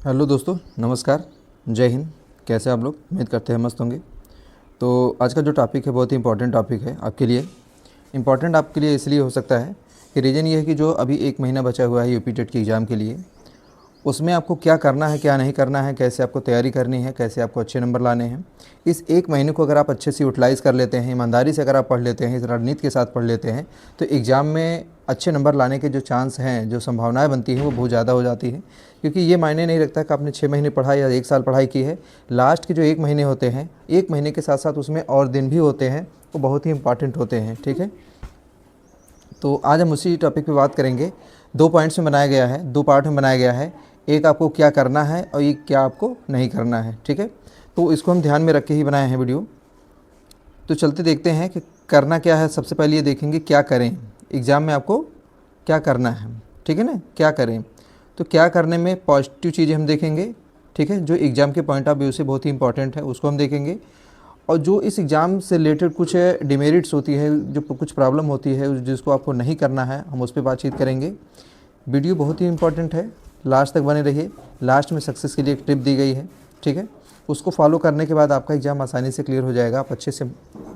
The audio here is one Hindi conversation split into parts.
हेलो दोस्तों, नमस्कार। जय हिंद। कैसे आप लोग? उम्मीद करते हैं मस्त होंगे। तो आज का जो टॉपिक है बहुत ही इंपॉर्टेंट टॉपिक है आपके लिए। इम्पॉर्टेंट आपके लिए इसलिए हो सकता है कि रीज़न ये है कि जो अभी 1 महीना बचा हुआ है यूपी टेट की एग्ज़ाम के लिए, उसमें आपको क्या करना है, क्या नहीं करना है, कैसे आपको तैयारी करनी है, कैसे आपको अच्छे नंबर लाने हैं। इस 1 महीने को अगर आप अच्छे से यूटिलाइज़ कर लेते हैं, ईमानदारी से अगर आप पढ़ लेते हैं, इस रणनीति के साथ पढ़ लेते हैं, तो एग्ज़ाम में अच्छे नंबर लाने के जो चांस हैं, जो संभावनाएं बनती हैं, वो बहुत ज़्यादा हो जाती हैं। क्योंकि ये मायने नहीं रखता कि आपने 6 महीने पढ़ा या 1 साल पढ़ाई की है। लास्ट के जो 1 महीने होते हैं, 1 महीने के साथ साथ उसमें और दिन भी होते हैं, वो बहुत ही इंपॉर्टेंट होते हैं। ठीक है, तो आज हम उसी टॉपिक पे बात करेंगे। 2 पॉइंट्स में बनाया गया है, 2 पार्ट में बनाया गया है। एक आपको क्या करना है और एक क्या आपको नहीं करना है। ठीक है, तो इसको हम ध्यान में रख के ही बनाए हैं वीडियो। तो चलते देखते हैं कि करना क्या है। सबसे पहले ये देखेंगे क्या करें एग्ज़ाम में, आपको क्या करना है। ठीक है ना, क्या करें। तो क्या करने में पॉजिटिव चीज़ें हम देखेंगे। ठीक है, जो एग्ज़ाम के पॉइंट ऑफ व्यू से बहुत ही इंपॉर्टेंट है, उसको हम देखेंगे। और जो इस एग्ज़ाम से रिलेटेड कुछ डिमेरिट्स होती है, जो कुछ प्रॉब्लम होती है, जिसको आपको नहीं करना है, हम उस पर बातचीत करेंगे। वीडियो बहुत ही इंपॉर्टेंट है, लास्ट तक बने रहिए। लास्ट में सक्सेस के लिए एक टिप दी गई है। ठीक है, उसको फॉलो करने के बाद आपका एग्ज़ाम आसानी से क्लियर हो जाएगा, आप अच्छे से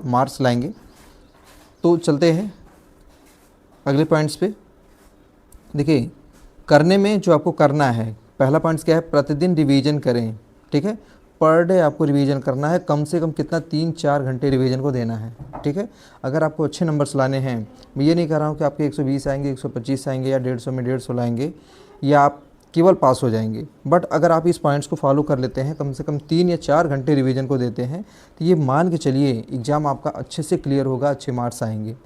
मार्क्स लाएंगे। तो चलते हैं अगले पॉइंट्स पे। देखिए, करने में जो आपको करना है, पहला पॉइंट्स क्या है, प्रतिदिन रिवीजन करें। ठीक है, पर डे आपको रिवीजन करना है। कम से कम कितना, 3-4 घंटे रिवीजन को देना है। ठीक है, अगर आपको अच्छे नंबर्स लाने हैं, मैं ये नहीं कह रहा हूँ कि आपके 120 आएंगे, 125 आएंगे या 150 में 150 लाएंगे या आप केवल पास हो जाएंगे। बट अगर आप इस पॉइंट्स को फॉलो कर लेते हैं, कम से कम 3 या 4 घंटे रिवीजन को देते हैं, तो ये मान के चलिए एग्ज़ाम आपका अच्छे से क्लियर होगा, अच्छे मार्क्स आएंगे।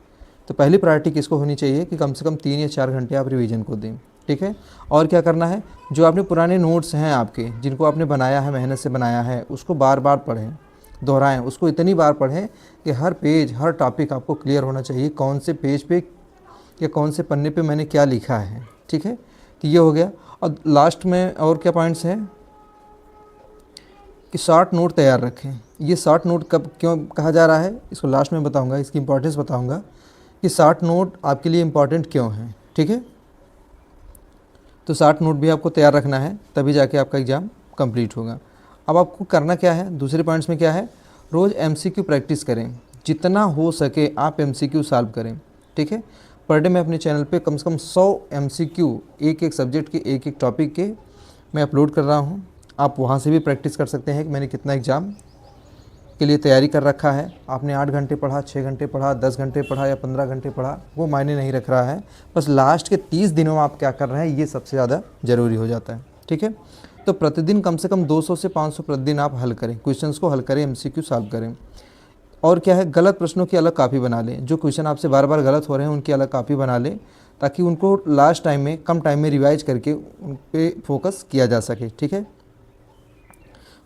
तो पहली प्रायोरिटी किसको होनी चाहिए कि कम से कम 3 या 4 घंटे आप रिवीजन को दें। ठीक है, और क्या करना है, जो आपने पुराने नोट्स हैं आपके, जिनको आपने बनाया है, मेहनत से बनाया है, उसको बार बार पढ़ें, दोहराएं। उसको इतनी बार पढ़ें कि हर पेज, हर टॉपिक आपको क्लियर होना चाहिए, कौन से पेज पे या कौन से पन्ने पे मैंने क्या लिखा है। ठीक है, तो ये हो गया। और लास्ट में और क्या पॉइंट्स हैं कि शॉर्ट नोट तैयार रखें। ये शॉर्ट नोट कब क्यों कहा जा रहा है, इसको लास्ट में बताऊंगा, इसकी इंपॉर्टेंस बताऊंगा कि शॉर्ट नोट आपके लिए इम्पॉर्टेंट क्यों है। ठीक है, तो शॉर्ट नोट भी आपको तैयार रखना है, तभी जाके आपका एग्ज़ाम कंप्लीट होगा। अब आपको करना क्या है, दूसरे पॉइंट्स में क्या है, रोज़ एमसीक्यू प्रैक्टिस करें। जितना हो सके आप एमसीक्यू सॉल्व करें। ठीक है, पर डे मैं अपने चैनल पे कम से कम 100 एमसीक्यू एक एक सब्जेक्ट के, एक एक टॉपिक के मैं अपलोड कर रहा हूँ। आप वहाँ से भी प्रैक्टिस कर सकते हैं कि मैंने कितना एग्ज़ाम के लिए तैयारी कर रखा है। आपने 8 घंटे पढ़ा, 6 घंटे पढ़ा, 10 घंटे पढ़ा या 15 घंटे पढ़ा, वो मायने नहीं रख रहा है। बस लास्ट के 30 दिनों में आप क्या कर रहे हैं, ये सबसे ज़्यादा ज़रूरी हो जाता है। ठीक है, तो प्रतिदिन कम से कम 200 से 500 प्रतिदिन आप हल करें, क्वेश्चंस को हल करें, एमसीक्यू सॉल्व करें। और क्या है, गलत प्रश्नों की अलग कापी बना लें। जो क्वेश्चन आपसे बार बार गलत हो रहे हैं, उनकी अलग कापी बना लें, ताकि उनको लास्ट टाइम में, कम टाइम में रिवाइज करके उन पर फोकस किया जा सके। ठीक है,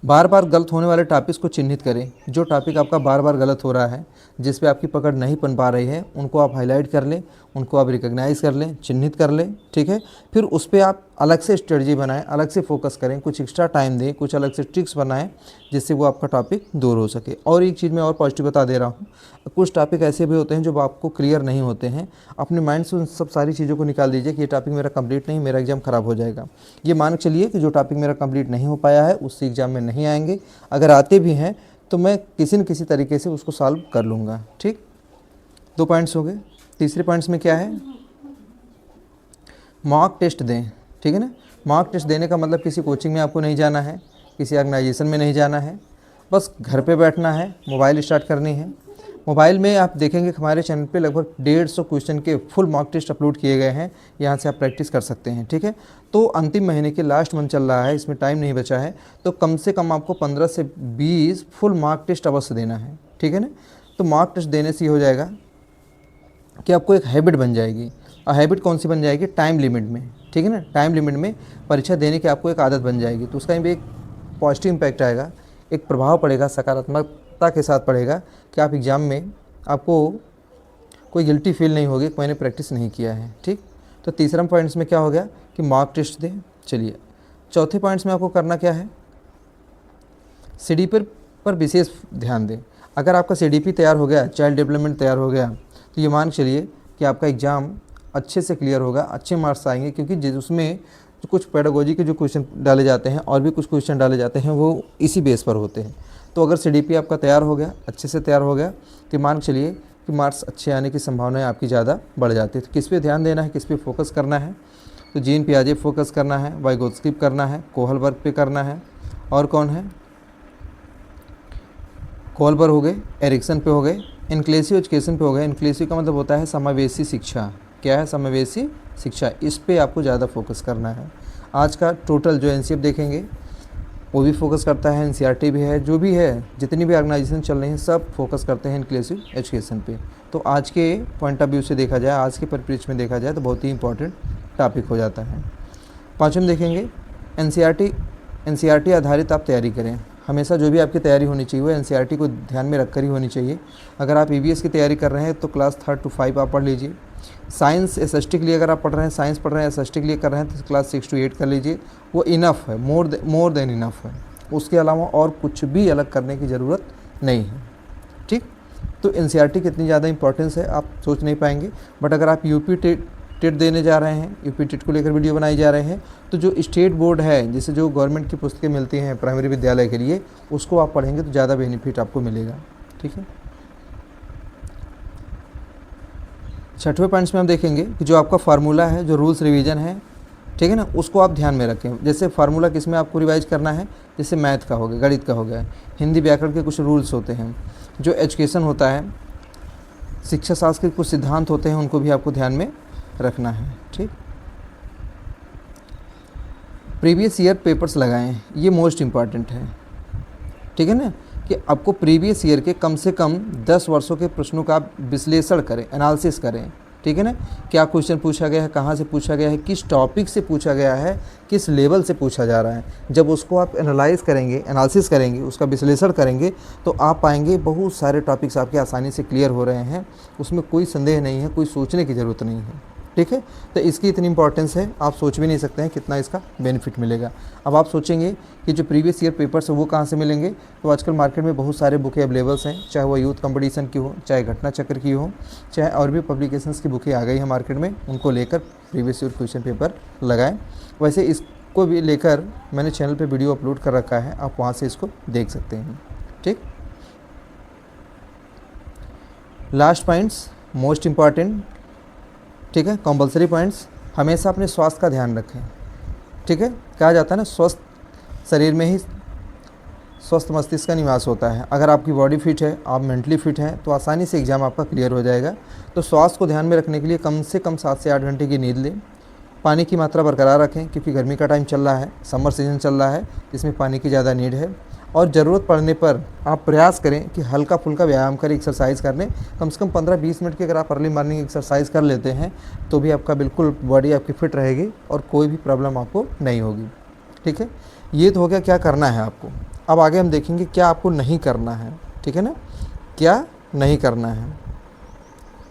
बार बार गलत होने वाले टॉपिक्स को चिन्हित करें। जो टॉपिक आपका बार बार गलत हो रहा है, जिस पे आपकी पकड़ नहीं बन पा रही है, उनको आप हाईलाइट कर लें, उनको आप रिकॉग्नाइज कर लें, चिन्हित कर लें। ठीक है, फिर उस पर आप अलग से स्ट्रेटजी बनाएं, अलग से फोकस करें, कुछ एक्स्ट्रा टाइम दें, कुछ अलग से ट्रिक्स बनाएं, जिससे वो आपका टॉपिक दूर हो सके। और एक चीज़ मैं और पॉजिटिव बता दे रहा हूँ, कुछ टॉपिक ऐसे भी होते हैं जो आपको क्लियर नहीं होते हैं। अपने माइंड से उन सब सारी चीज़ों को निकाल दीजिए कि ये टॉपिक मेरा कंप्लीट नहीं, मेरा एग्जाम ख़राब हो जाएगा। ये मान के चलिए कि जो टॉपिक मेरा कंप्लीट नहीं हो पाया है, उससे एग्जाम में नहीं आएंगे। अगर आते भी हैं तो मैं किसी न किसी तरीके से उसको सॉल्व कर लूँगा। ठीक, 2 पॉइंट्स हो गए। तीसरे पॉइंट्स में क्या है, मॉक टेस्ट दें। ठीक है ना, मॉक टेस्ट देने का मतलब किसी कोचिंग में आपको नहीं जाना है, किसी ऑर्गेनाइजेशन में नहीं जाना है, बस घर पे बैठना है, मोबाइल स्टार्ट करनी है। मोबाइल में आप देखेंगे कि हमारे चैनल पे लगभग 150 क्वेश्चन के फुल मॉक टेस्ट अपलोड किए गए हैं, यहाँ से आप प्रैक्टिस कर सकते हैं। ठीक है, तो अंतिम महीने के लास्ट मंथ चल रहा है, इसमें टाइम नहीं बचा है, तो कम से कम आपको 15 से 20 फुल मॉक टेस्ट अवश्य देना है। ठीक है ना, तो मॉक टेस्ट देने से ये हो जाएगा कि आपको एक हैबिट बन जाएगी। और हैबिट कौन सी बन जाएगी, टाइम लिमिट में। ठीक है ना, टाइम लिमिट में परीक्षा देने की आपको एक आदत बन जाएगी, तो उसका भी एक पॉजिटिव इम्पैक्ट आएगा, एक प्रभाव पड़ेगा, सकारात्मकता के साथ पड़ेगा कि आप एग्ज़ाम में आपको कोई गिल्टी फील नहीं होगी कि मैंने प्रैक्टिस नहीं किया है। ठीक, तो तीसरा पॉइंट्स में क्या हो गया कि मॉक टेस्ट दें। चलिए, चौथे पॉइंट्स में आपको करना क्या है, सीडीपी पर विशेष ध्यान दें। अगर आपका सीडीपी तैयार हो गया, चाइल्ड डेवलपमेंट तैयार हो गया, तो ये मान के चलिए कि आपका एग्ज़ाम अच्छे से क्लियर होगा, अच्छे मार्क्स आएंगे। क्योंकि उसमें जो कुछ पेडागोजी के जो क्वेश्चन डाले जाते हैं और भी कुछ क्वेश्चन डाले जाते हैं वो इसी बेस पर होते हैं। तो अगर CDP आपका तैयार हो गया, अच्छे से तैयार हो गया, तो मान के चलिए कि मार्क्स अच्छे आने की संभावनाएं आपकी ज़्यादा बढ़ जाती है। तो किस पे ध्यान देना है, किस पे फोकस करना है? तो जीन पियाजे फोकस करना है, वाइगोत्स्की करना है, कोहलबर्ग पे करना है, और कौन है, कोहलबर्ग हो गए, एरिक्सन पे हो गए, इनक्लूसिव एजुकेशन पे हो गए। इनक्लूसिव का मतलब होता है समावेशी शिक्षा। क्या है समावेशी शिक्षा? इस पे आपको ज़्यादा फोकस करना है। आज का टोटल जो NCF देखेंगे वो भी फोकस करता है, NCERT भी है, जो भी है, जितनी भी ऑर्गेनाइजेशन चल रही हैं सब फोकस करते हैं इनक्लूसिव एजुकेशन पे। तो आज के पॉइंट ऑफ व्यू से देखा जाए, आज के परिप्रेक्ष्य में देखा जाए तो बहुत ही इंपॉर्टेंट टॉपिक हो जाता है। पाँचवें देखेंगे NCERT आधारित आप तैयारी करें। हमेशा जो भी आपकी तैयारी होनी चाहिए वो NCERT को ध्यान में रखकर ही होनी चाहिए। अगर आप EVS की तैयारी कर रहे हैं तो क्लास 3 to 5 आप पढ़ लीजिए। साइंस SST के लिए अगर आप पढ़ रहे हैं, साइंस पढ़ रहे हैं, SST के लिए कर रहे हैं तो क्लास 6 to 8 कर लीजिए। वो इनफ है, मोर देन इनफ है। उसके अलावा और कुछ भी अलग करने की ज़रूरत नहीं है। ठीक, तो NCERT की इतनी ज़्यादा इंपॉर्टेंस है आप सोच नहीं पाएंगे। बट अगर आप यूपी टेट देने जा रहे हैं, यूपी टेट को लेकर वीडियो बनाई जा रहे हैं, तो जो स्टेट बोर्ड है, जैसे जो गवर्नमेंट की पुस्तकें मिलती हैं प्राइमरी विद्यालय के लिए, उसको आप पढ़ेंगे तो ज़्यादा बेनिफिट आपको मिलेगा। ठीक है, छठवें पॉइंट्स में हम देखेंगे कि जो आपका फार्मूला है, जो रूल्स रिवीजन है, ठीक है ना, उसको आप ध्यान में रखें। जैसे फार्मूला किस में आपको रिवाइज करना है, जैसे मैथ का हो गया, गणित का हो गया, हिंदी व्याकरण के कुछ रूल्स होते हैं, जो एजुकेशन होता है, शिक्षा शास्त्र के कुछ सिद्धांत होते हैं, उनको भी आपको ध्यान में रखना है। ठीक, प्रीवियस ईयर पेपर्स लगाएं, ये मोस्ट इम्पॉर्टेंट है। ठीक है ना, कि आपको प्रीवियस ईयर के कम से कम 10 वर्षों के प्रश्नों का आप विश्लेषण करें, एनालिसिस करें। ठीक है ना, क्या क्वेश्चन पूछा गया है, कहाँ से पूछा गया है, किस टॉपिक से पूछा गया है, किस लेवल से पूछा जा रहा है। जब उसको आप एनालाइज करेंगे, एनालिसिस करेंगे, उसका विश्लेषण करेंगे, तो आप पाएंगे बहुत सारे टॉपिक्स आपके आसानी से क्लियर हो रहे हैं। उसमें कोई संदेह नहीं है, कोई सोचने की ज़रूरत नहीं है। ठीक है, तो इसकी इतनी इंपॉर्टेंस है, आप सोच भी नहीं सकते हैं कितना इसका बेनिफिट मिलेगा। अब आप सोचेंगे कि जो प्रीवियस ईयर पेपर्स है वो कहाँ से मिलेंगे, तो आजकल मार्केट में बहुत सारे बुकें अवेलेबल्स हैं, चाहे वो यूथ कंपटीशन की हो, चाहे घटना चक्र की हो, चाहे और भी पब्लिकेशंस की बुकें आ गई हैं मार्केट में, उनको लेकर प्रीवियस ईयर क्वेश्चन पेपर लगाएं। वैसे इसको भी लेकर मैंने चैनल पर वीडियो अपलोड कर रखा है, आप वहाँ से इसको देख सकते हैं। ठीक, लास्ट पॉइंट्स मोस्ट इम्पॉर्टेंट, ठीक है, कंपलसरी पॉइंट्स, हमेशा अपने स्वास्थ्य का ध्यान रखें। ठीक है, कहा जाता है ना, स्वस्थ शरीर में ही स्वस्थ मस्तिष्क का निवास होता है। अगर आपकी बॉडी फिट है, आप मेंटली फिट हैं, तो आसानी से एग्ज़ाम आपका क्लियर हो जाएगा। तो स्वास्थ्य को ध्यान में रखने के लिए कम से कम 7 से 8 घंटे की नींद लें। पानी की मात्रा बरकरार रखें, क्योंकि गर्मी का टाइम चल रहा है, समर सीजन चल रहा है, इसमें पानी की ज़्यादा नीड है। और ज़रूरत पड़ने पर आप प्रयास करें कि हल्का फुल्का व्यायाम करें, एक्सरसाइज कर लें। कम से कम 15-20 मिनट की अगर आप अर्ली मॉर्निंग एक्सरसाइज कर लेते हैं तो भी आपका बिल्कुल बॉडी आपकी फिट रहेगी और कोई भी प्रॉब्लम आपको नहीं होगी। ठीक है, ये तो हो गया क्या करना है आपको। अब आगे हम देखेंगे क्या आपको नहीं करना है। ठीक है ना, क्या नहीं करना है,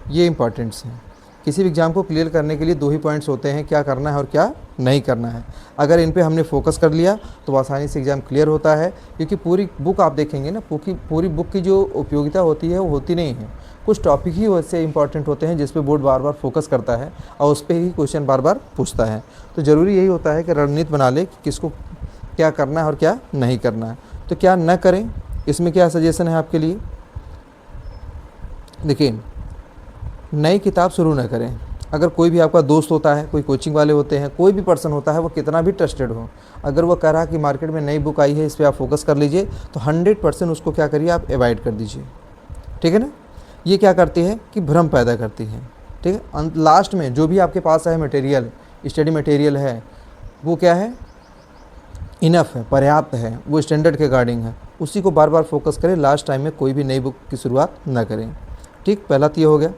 ये इंपॉर्टेंट्स हैं। किसी भी एग्ज़ाम को क्लियर करने के लिए 2 ही पॉइंट्स होते हैं, क्या करना है और क्या नहीं करना है। अगर इन पे हमने फोकस कर लिया तो आसानी से एग्ज़ाम क्लियर होता है, क्योंकि पूरी बुक आप देखेंगे ना, पूरी बुक की जो उपयोगिता होती है वो होती नहीं है। कुछ टॉपिक ही वैसे इंपॉर्टेंट होते हैं जिस पे बोर्ड बार बार फोकस करता है और उस पर ही क्वेश्चन बार बार पूछता है। तो ज़रूरी यही होता है कि रणनीति बना ले कि किसको क्या करना है और क्या नहीं करना है। तो क्या न करें, इसमें क्या सजेशन है आपके लिए। देखिए, नई किताब शुरू न करें। अगर कोई भी आपका दोस्त होता है, कोई कोचिंग वाले होते हैं, कोई भी पर्सन होता है, वो कितना भी ट्रस्टेड हो, अगर वो कह रहा है कि मार्केट में नई बुक आई है, इस पर आप फोकस कर लीजिए, तो 100% उसको क्या करिए, आप अवॉइड कर दीजिए। ठीक है ना, ये क्या करती है कि भ्रम पैदा करती है। ठीक है, लास्ट में जो भी आपके पास है मटेरियल, स्टडी मटेरियल है, वो क्या है, इनफ है, पर्याप्त है, वो स्टैंडर्ड के अकॉर्डिंग है, उसी को बार बार फोकस करें। लास्ट टाइम में कोई भी नई बुक की शुरुआत ना करें। ठीक, पहला तो ये हो गया।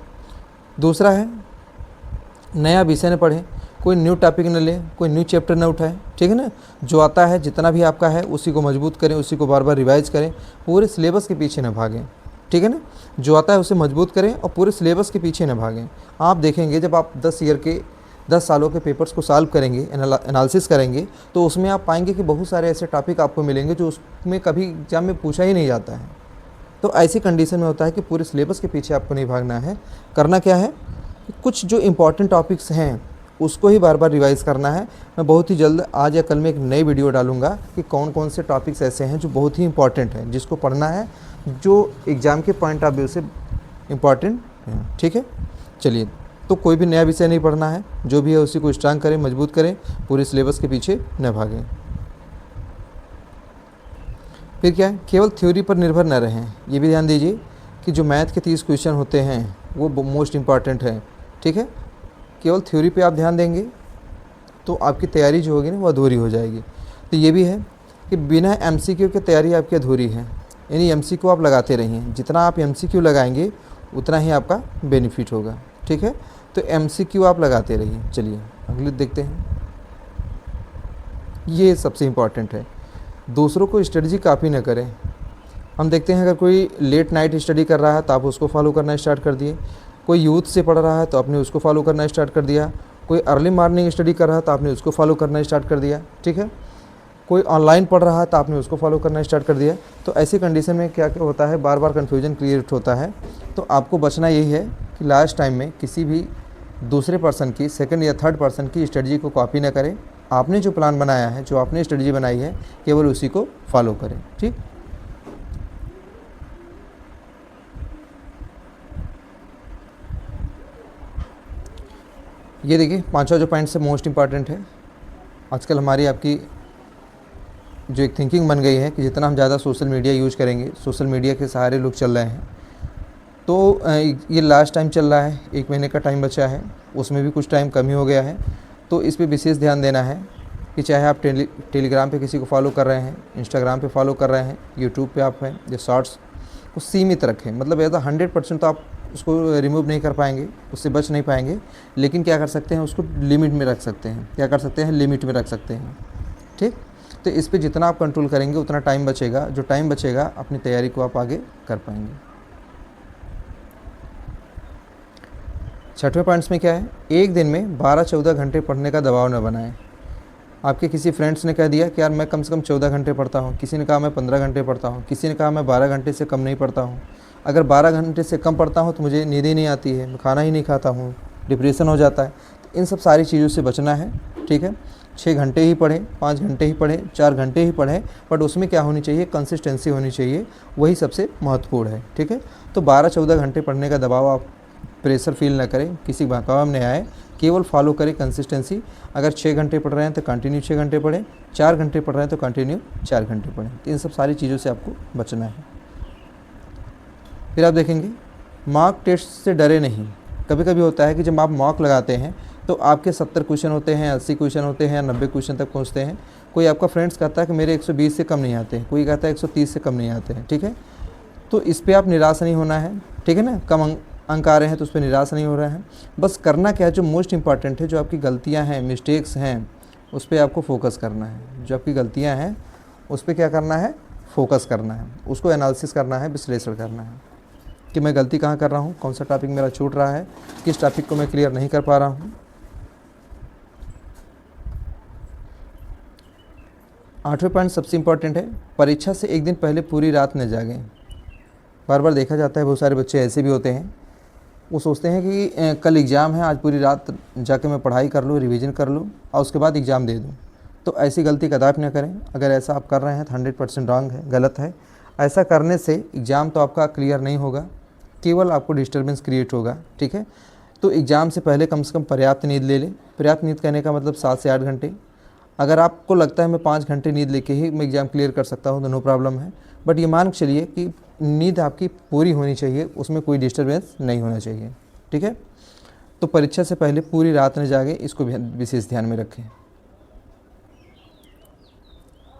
दूसरा है, नया विषय न पढ़ें, कोई न्यू टॉपिक न लें, कोई न्यू चैप्टर न उठाएं। ठीक है ना, जो आता है जितना भी आपका है उसी को मजबूत करें, उसी को बार बार रिवाइज करें, पूरे सिलेबस के पीछे न भागें। ठीक है ना, जो आता है उसे मजबूत करें और पूरे सिलेबस के पीछे न भागें। आप देखेंगे जब आप 10 सालों के पेपर्स को सॉल्व करेंगे, एनालिसिस करेंगे, तो उसमें आप पाएंगे कि बहुत सारे ऐसे टॉपिक आपको मिलेंगे जो उसमें कभी एग्जाम में पूछा ही नहीं जाता है। तो ऐसी कंडीशन में होता है कि पूरे सिलेबस के पीछे आपको नहीं भागना है। करना क्या है, कुछ जो इम्पॉर्टेंट टॉपिक्स हैं उसको ही बार बार रिवाइज़ करना है। मैं बहुत ही जल्द आज या कल में एक नई वीडियो डालूंगा कि कौन कौन से टॉपिक्स ऐसे हैं जो बहुत ही इंपॉर्टेंट हैं, जिसको पढ़ना है, जो एग्ज़ाम के पॉइंट ऑफ व्यू से इम्पॉर्टेंट है। ठीक है, चलिए, तो कोई भी नया विषय नहीं पढ़ना है, जो भी है उसी को स्ट्रांग करें, मजबूत करें, पूरे सिलेबस के पीछे न भागें। फिर क्या है, केवल थ्योरी पर निर्भर न रहें। ये भी ध्यान दीजिए कि जो मैथ के 30 क्वेश्चन होते हैं वो मोस्ट इम्पॉर्टेंट है। ठीक है, केवल थ्योरी पे आप ध्यान देंगे तो आपकी तैयारी जो होगी ना वो अधूरी हो जाएगी। तो ये भी है कि बिना एमसीक्यू की तैयारी आपकी अधूरी है, यानी एमसीक्यू आप लगाते रहिए। जितना आप एमसीक्यू लगाएंगे उतना ही आपका बेनिफिट होगा। ठीक है, तो एमसीक्यू आप लगाते रहिए। चलिए अगले देखते हैं, ये सबसे इम्पॉर्टेंट है। दूसरों को स्ट्रेटजी कॉपी न करें। हम देखते हैं अगर कोई लेट नाइट स्टडी कर रहा है तो आप उसको फॉलो करना स्टार्ट कर दिए, कोई यूथ से पढ़ रहा है तो आपने उसको फॉलो करना स्टार्ट कर दिया, कोई अर्ली मॉर्निंग स्टडी कर रहा है तो आपने उसको फॉलो करना स्टार्ट कर दिया। ठीक है, कोई ऑनलाइन पढ़ रहा है तो आपने उसको फॉलो करना स्टार्ट कर दिया। तो ऐसी कंडीशन में क्या क्या होता है, बार बार कन्फ्यूजन क्रिएट होता है। तो आपको बचना यही है कि लास्ट टाइम में किसी भी दूसरे पर्सन की, सेकंड या थर्ड पर्सन की स्ट्रेटजी को कॉपी ना करें। आपने जो प्लान बनाया है, जो आपने स्ट्रेटजी बनाई है, केवल उसी को फॉलो करें। ठीक, ये देखिए पांचवा जो पॉइंट से मोस्ट इम्पॉर्टेंट है। आजकल हमारी आपकी जो एक थिंकिंग बन गई है कि जितना हम ज़्यादा सोशल मीडिया यूज़ करेंगे, सोशल मीडिया के सहारे लोग चल रहे हैं। तो ये लास्ट टाइम चल रहा है, 1 महीने का टाइम बचा है, उसमें भी कुछ टाइम कमी हो गया है। तो इस पे विशेष ध्यान देना है कि चाहे आप टेलीग्राम पे किसी को फॉलो कर रहे हैं, इंस्टाग्राम पे फॉलो कर रहे हैं, यूट्यूब पे आप हैं, ये शॉर्ट्स को सीमित रखें। मतलब ऐसा 100% तो आप उसको रिमूव नहीं कर पाएंगे, उससे बच नहीं पाएंगे, लेकिन क्या कर सकते हैं, उसको लिमिट में रख सकते हैं। क्या कर सकते हैं, लिमिट में रख सकते हैं। ठीक, तो इस पे जितना आप कंट्रोल करेंगे उतना टाइम बचेगा, जो टाइम बचेगा अपनी तैयारी को आप आगे कर पाएंगे। छठवें पॉइंट्स में क्या है, एक दिन में 12-14 घंटे पढ़ने का दबाव न बनाएं। आपके किसी फ्रेंड्स ने कह दिया कि यार मैं कम से कम 14 घंटे पढ़ता हूँ, किसी ने कहा मैं 15 घंटे पढ़ता हूँ, किसी ने कहा मैं 12 घंटे से कम नहीं पढ़ता हूँ। अगर 12 घंटे से कम पढ़ता हूँ तो मुझे नींद ही नहीं आती है, मैं खाना ही नहीं खाता हूँ, डिप्रेशन हो जाता है। तो इन सब सारी चीज़ों से बचना है। ठीक है, 6 घंटे ही पढ़ें, 5 घंटे ही पढ़ें, 4 घंटे ही पढ़ें, बट उसमें क्या होनी चाहिए, कंसिस्टेंसी होनी चाहिए, वही सबसे महत्वपूर्ण है। ठीक है, तो 12-14 घंटे पढ़ने का दबाव आप प्रेशर फील ना करें, किसी बहकावे में नहीं आए, केवल फॉलो करें कंसिस्टेंसी। अगर 6 घंटे पढ़ रहे हैं तो कंटिन्यू 6 घंटे पढ़ें, 4 घंटे पढ़ रहे हैं तो कंटिन्यू 4 घंटे पढ़ें। तो इन सब सारी चीज़ों से आपको बचना है। फिर आप देखेंगे मॉक टेस्ट से डरे नहीं। कभी कभी होता है कि जब आप मॉक लगाते हैं तो आपके 70 क्वेश्चन होते हैं, 80 क्वेश्चन होते हैं, 90 क्वेश्चन तक पहुँचते हैं। कोई आपका फ्रेंड्स कहता है कि मेरे 120 से कम नहीं आते हैं, कोई कहता है 130 से कम नहीं आते हैं। ठीक है, तो इस पर आप निराश नहीं होना है। ठीक है ना, कम अंक आ रहे हैं तो उस पर निराश नहीं हो रहे हैं। बस करना क्या है, जो मोस्ट इंपॉर्टेंट है, जो आपकी गलतियां हैं, मिस्टेक्स हैं, उस पर आपको फोकस करना है। जो आपकी गलतियां हैं उस पर क्या करना है, फोकस करना है, उसको एनालिसिस करना है, विश्लेषण करना है कि मैं गलती कहाँ कर रहा हूँ, कौन सा टॉपिक मेरा छूट रहा है, किस टॉपिक को मैं क्लियर नहीं कर पा रहा हूँ। 8वें पॉइंट सबसे इम्पॉर्टेंट है, परीक्षा से एक दिन पहले पूरी रात न जागें। बार बार देखा जाता है बहुत सारे बच्चे ऐसे भी होते हैं, वो सोचते हैं कि कल एग्ज़ाम है, आज पूरी रात जाके मैं पढ़ाई कर लूँ, रिवीजन कर लूँ और उसके बाद एग्ज़ाम दे दूँ। तो ऐसी गलती कदापि न करें। अगर ऐसा आप कर रहे हैं तो 100% रॉन्ग है, गलत है। ऐसा करने से एग्ज़ाम तो आपका क्लियर नहीं होगा, केवल आपको डिस्टर्बेंस क्रिएट होगा। ठीक है, तो एग्ज़ाम से पहले कम से कम पर्याप्त नींद ले लें। पर्याप्त नींद कहने का मतलब 7 से 8 घंटे। अगर आपको लगता है मैं 5 घंटे नींद लेके ही मैं एग्ज़ाम क्लियर कर सकता हूँ तो नो प्रॉब्लम है, बट ये मान के चलिए कि नींद आपकी पूरी होनी चाहिए, उसमें कोई डिस्टर्बेंस नहीं होना चाहिए। ठीक है, तो परीक्षा से पहले पूरी रात न जागे, इसको विशेष ध्यान में रखें।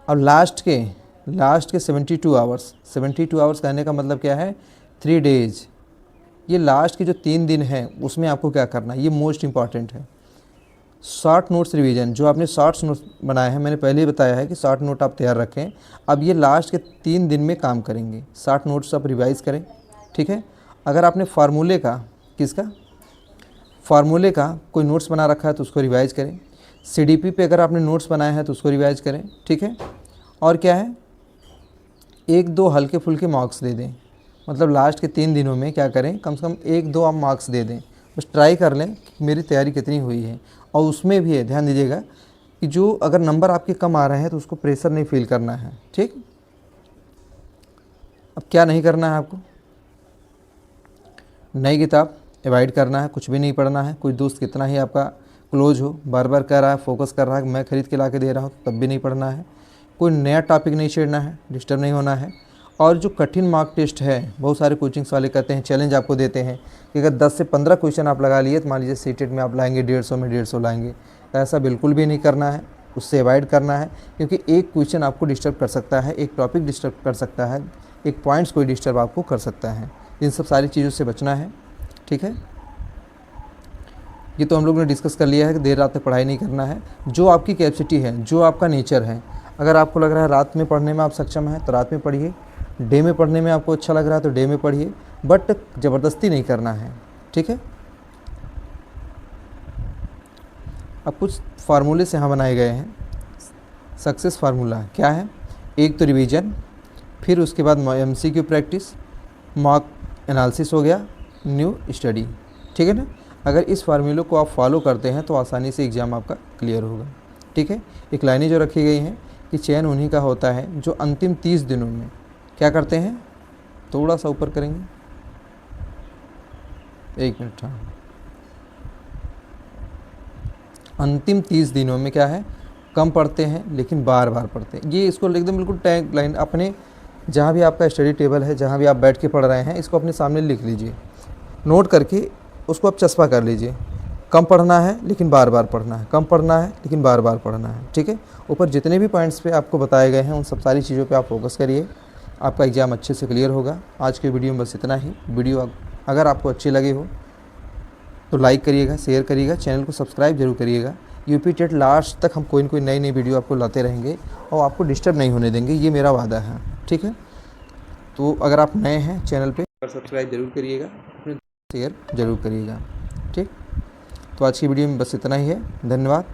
और लास्ट के 72 आवर्स कहने का मतलब क्या है, 3 डेज। ये लास्ट के जो 3 दिन हैं उसमें आपको क्या करना है, ये मोस्ट इंपॉर्टेंट है। शॉर्ट नोट्स रिवीजन, जो आपने शॉर्ट्स नोट्स बनाए हैं, मैंने पहले ही बताया है कि शॉर्ट नोट आप तैयार रखें। अब ये लास्ट के 3 दिन में काम करेंगे। शॉर्ट नोट्स आप रिवाइज़ करें। ठीक है, अगर आपने फार्मूले का कोई नोट्स बना रखा है तो उसको रिवाइज़ करें। CDP पे अगर आपने नोट्स बनाए हैं तो उसको रिवाइज़ करें। ठीक है, और क्या है, 1-2 हल्के फुल्के मार्क्स दे दें। मतलब लास्ट के 3 दिनों में क्या करें, कम से कम 1-2 आप मार्क्स दे दें। बस ट्राई कर लें कि मेरी तैयारी कितनी हुई है। और उसमें भी है, ध्यान दीजिएगा कि जो अगर नंबर आपके कम आ रहे हैं तो उसको प्रेशर नहीं फील करना है, ठीक। अब क्या नहीं करना है आपको, नई किताब अवॉइड करना है, कुछ भी नहीं पढ़ना है। कोई दोस्त कितना ही आपका क्लोज हो, बार बार कह रहा है, फोकस कर रहा है कि मैं खरीद के ला के दे रहा हूँ, तब भी नहीं पढ़ना है। कोई नया टॉपिक नहीं छेड़ना है, डिस्टर्ब नहीं होना है। और जो कठिन मार्क टेस्ट है, बहुत सारे कोचिंग्स वाले कहते हैं, चैलेंज आपको देते हैं कि अगर 10 से 15 क्वेश्चन आप लगा लिए तो मान लीजिए सीटेट में आप लाएंगे 150 में 150 लाएंगे, तो ऐसा बिल्कुल भी नहीं करना है, उससे अवॉइड करना है। क्योंकि एक क्वेश्चन आपको डिस्टर्ब कर सकता है, एक टॉपिक डिस्टर्ब कर सकता है, एक पॉइंट्स कोई डिस्टर्ब आपको कर सकता है। इन सब सारी चीज़ों से बचना है, ठीक है। ये तो हम लोग ने डिस्कस कर लिया है कि देर रात तक पढ़ाई नहीं करना है। जो आपकी कैपेसिटी है, जो आपका नेचर है, अगर आपको लग रहा है रात में पढ़ने में आप सक्षम हैं तो रात में पढ़िए, डे में पढ़ने में आपको अच्छा लग रहा है तो डे में पढ़िए, बट ज़बरदस्ती नहीं करना है, ठीक है। अब कुछ फार्मूले से यहाँ बनाए गए हैं, सक्सेस फार्मूला क्या है। एक तो रिवीजन, फिर उसके बाद MCQ प्रैक्टिस, मार्क एनालिसिस हो गया, न्यू स्टडी, ठीक है ना। अगर इस फार्मूले को आप फॉलो करते हैं तो आसानी से एग्ज़ाम आपका क्लियर होगा, ठीक है। एक लाइनें जो रखी गई हैं कि चयन उन्हीं का होता है जो अंतिम 30 दिनों में क्या करते हैं, थोड़ा सा ऊपर करेंगे, 1 मिनट, हाँ, अंतिम 30 दिनों में क्या है, कम पढ़ते हैं लेकिन बार बार पढ़ते हैं। ये इसको एकदम बिल्कुल टैग लाइन अपने जहाँ भी आपका स्टडी टेबल है, जहाँ भी आप बैठ के पढ़ रहे हैं, इसको अपने सामने लिख लीजिए, नोट करके उसको आप चस्पा कर लीजिए। कम पढ़ना है लेकिन बार बार पढ़ना है, कम पढ़ना है लेकिन बार बार पढ़ना है, ठीक है। ऊपर जितने भी पॉइंट्स पे आपको बताए गए हैं उन सब सारी चीज़ों पे आप फोकस करिए, आपका एग्ज़ाम अच्छे से क्लियर होगा। आज के वीडियो में बस इतना ही। वीडियो अगर आपको अच्छी लगी हो तो लाइक करिएगा, शेयर करिएगा, चैनल को सब्सक्राइब जरूर करिएगा। यूपी टेट लास्ट तक हम कोई न कोई नई नई वीडियो आपको लाते रहेंगे और आपको डिस्टर्ब नहीं होने देंगे, ये मेरा वादा है, ठीक है। तो अगर आप नए हैं चैनल पे सब्सक्राइब जरूर करिएगा, शेयर जरूर करिएगा, ठीक। तो आज की वीडियो में बस इतना ही है, धन्यवाद।